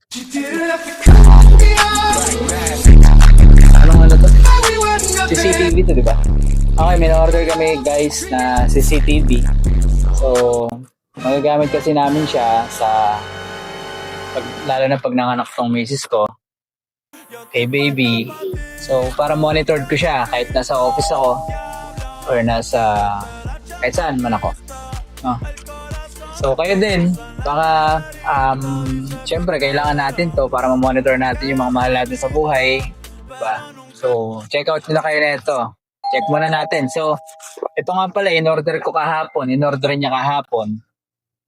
Anong ano to? CCTV to, di ba? Okay, may order kami guys na CCTV. So, magagamit kasi namin siya sa lalo na pag nanganak tong misis ko, kay baby. So, para monitored ko siya kahit nasa office ako or kahit saan man ako. No? So, kayo din, baka, syempre, kailangan natin to para ma-monitor natin yung mga mahal natin sa buhay. Diba? So, check out nila kayo na ito. Check muna natin. So, ito nga pala, in-order ko kahapon. In-order niya kahapon.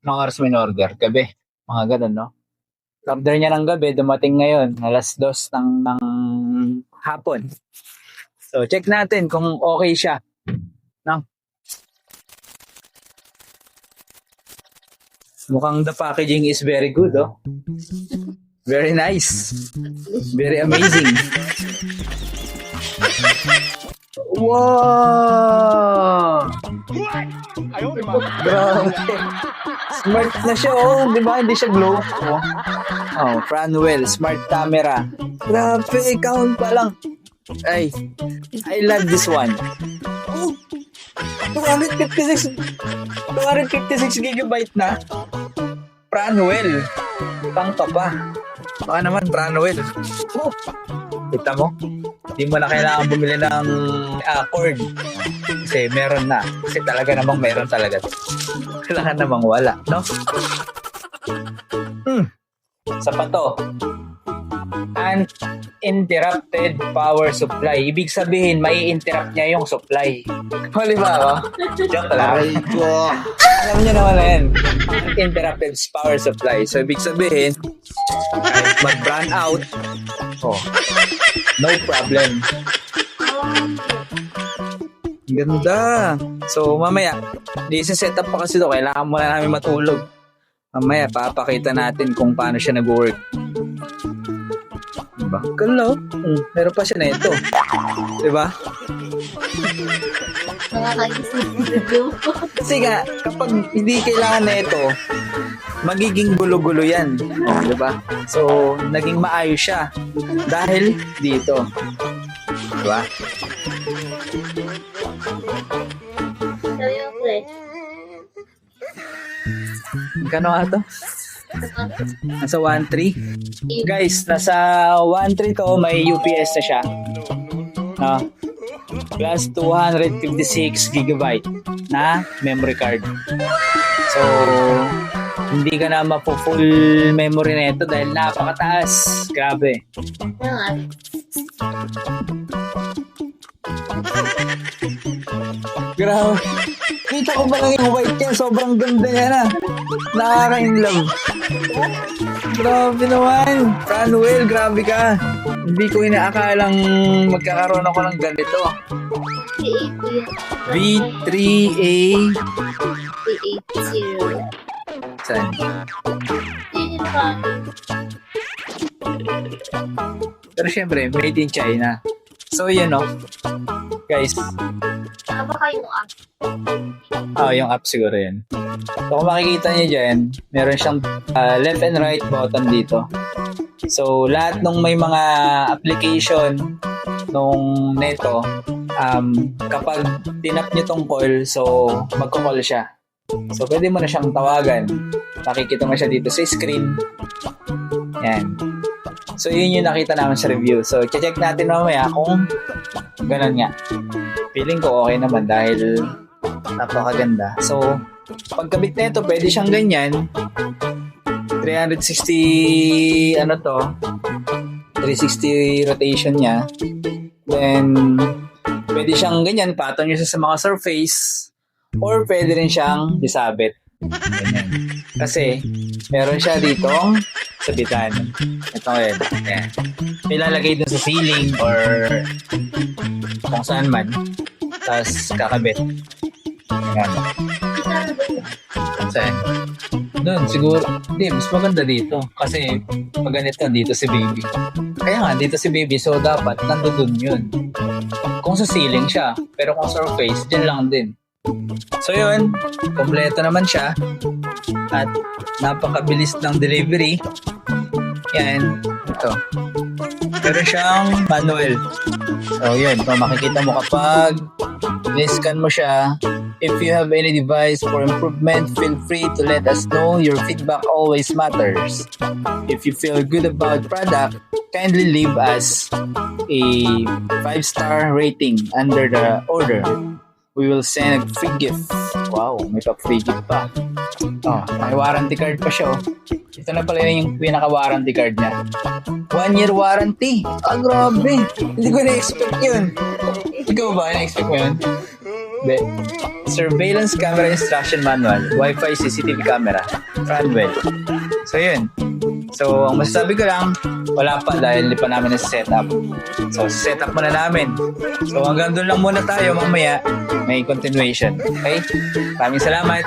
Anong oras mo in-order? Gabi. Mga ganun, no? Order niya ng gabi, dumating ngayon. Alas 2 ng hapon. So, check natin kung okay siya. No? Mukhang the packaging is very good, oh. Very nice. Very amazing. Wow! Grabe. Smart na siya, oh. Di ba? Hindi siya glow. Oh, Franwell. Smart camera. Grabe, count pa lang. Ay, I love this one. Oh, 256 gigabyte na. Franwell. Utang ka pa. Baka naman, Franwell. Oh, kita mo? Hindi mo na kailangan bumili ng cord. Kasi meron na. Kasi talaga namang meron talaga. Kailangan namang wala, no? Sa pato. Uninterrupted power supply. Ibig sabihin, may interrupt niya yung supply. Huli ba ako? Joke lang. Alam niyo naman na yan. Uninterrupted power supply. So, ibig sabihin, mag-run out. Oh, no problem. Ganda. So, mamaya, set up pa kasi ito. Kailangan muna namin matulog. Mamaya, papakita natin kung paano siya nag-work. Diba? Galaw. Meron pa siya na ito. Diba? Kasi nga, kapag hindi kailangan na ito, magiging gulo-gulo yan. Diba? So, naging maayos siya. Dahil dito. Diba? Magkano nga ito? Nasa 1.3. Guys, nasa 1.3 to, may UPS na siya. Plus 256 gigabyte na memory card. So, hindi ka na mapo-full memory na ito dahil napakataas. Grabe. Grabe. Kita ko ba lang yung white niya? Sobrang ganda niya na. Nakaka-inlove. Grabe naman. Franwell, grabe ka. Hindi ko inaakalang magkakaroon ako ng ganito. V3A 380. Saan? Pero syempre, made in China. So, yun, no? Guys. Ano ba kayong app? Yung app siguro yun. So, kung makikita niyo dyan, meron siyang left and right button dito. So, lahat ng may mga application nung neto, kapag tinap niyo tong call, so, magko-call siya. So, pwede mo na siyang tawagan. Nakikita mo siya dito sa screen. Yan. So, yun yung nakita namin sa review. So, check natin mamaya kung ganun nga. Feeling ko okay naman dahil napakaganda. So, pagkabit na ito, pwede siyang ganyan. 360 rotation niya. Then, pwede siyang ganyan, patong niyo sa mga surface. Or pwede rin siyang isabit. Ganyan. Kasi, meron siya ditong sabitan. Ito ngayon. Ayan. May lalagay dun sa ceiling or kung saan man. Tapos kakabit. Ayan. Saan? Doon, siguro. Hindi, mas maganda dito. Kasi pag ganito, dito si baby. Kaya nga, dito si baby. So, dapat nandun yun. Kung sa ceiling siya. Pero kung surface, dyan lang din. So yun, kompleto naman siya at napakabilis ng delivery. Yan. Ito. Meron siyang manual. So, yun. Kung makikita mo kapag i-scan mo siya, if you have any device for improvement, feel free to let us know. Your feedback always matters. If you feel good about product, kindly leave us a 5-star rating under the order. We will send a free gift. Wow, may pa-free gift pa. Oh, may warranty card pa siya. Oh. Ito na pala yung pinaka-warranty card niya. 1-year warranty. Ah, grabe. Hindi ko na-expect yun. Ikaw ba? Na-expect mo yun? Hindi. Surveillance camera instruction manual. Wi-Fi CCTV camera. Frontwell. So, yun. So, ang masasabi ko lang, wala pa dahil hindi pa namin na-setup. So, setup muna namin. So, hanggang doon lang muna tayo. Mamaya, may continuation. Okay? Maraming salamat.